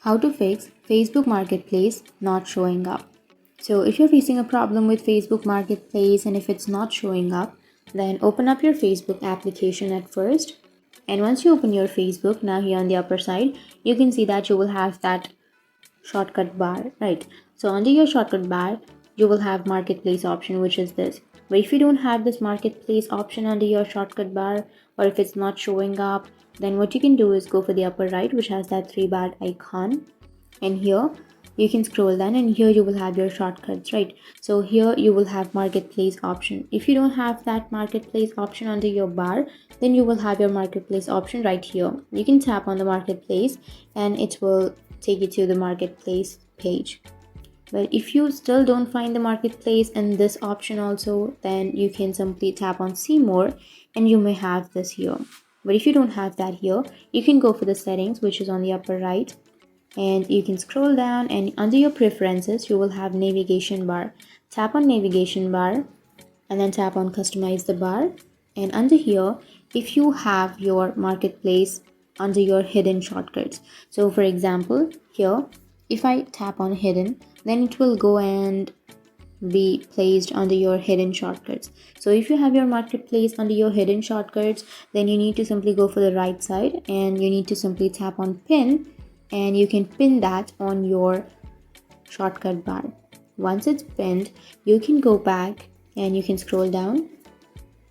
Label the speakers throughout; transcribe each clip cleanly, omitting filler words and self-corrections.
Speaker 1: How to fix Facebook Marketplace not showing up. So if you're facing a problem with Facebook Marketplace and if it's not showing up, then open up your Facebook application at first. And once you open your Facebook, now here on the upper side, you can see that you will have that shortcut bar, right? So under your shortcut bar, you will have marketplace option, which is this. But if you don't have this marketplace option under your shortcut bar, or if it's not showing up, then what you can do is go for the upper right, which has that three bar icon, and here you can scroll down and here you will have your shortcuts, right? So here you will have marketplace option. If you don't have that marketplace option under your bar, then you will have your marketplace option right here. You can tap on the marketplace and it will take you to the marketplace page. But if you still don't find the marketplace and this option also, then you can simply tap on see more and you may have this here. But if you don't have that here, you can go for the settings, which is on the upper right, and you can scroll down and under your preferences you will have navigation bar. Tap on navigation bar and then tap on customize the bar, and under here if you have your marketplace under your hidden shortcuts, so for example here if I tap on hidden, then it will go and be placed under your hidden shortcuts. So if you have your marketplace under your hidden shortcuts, then you need to simply go for the right side and you need to simply tap on pin, and you can pin that on your shortcut bar. Once it's pinned, you can go back and you can scroll down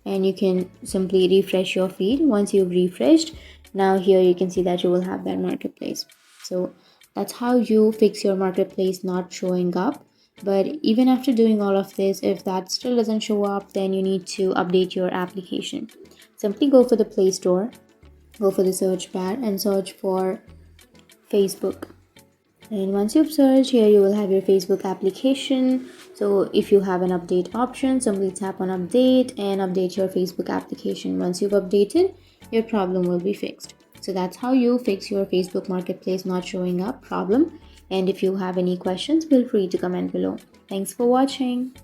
Speaker 1: and you can simply refresh your feed. Once you've refreshed, now here you can see that you will have that marketplace. So that's how you fix your marketplace not showing up. But even after doing all of this, if that still doesn't show up, then you need to update your application. Simply go for the Play Store, go for the search bar and search for Facebook. And once you've searched, here you will have your Facebook application. So if you have an update option, simply tap on update and update your Facebook application. Once you've updated, your problem will be fixed. So that's how you fix your Facebook Marketplace not showing up problem. And if you have any questions, feel free to comment below. Thanks for watching.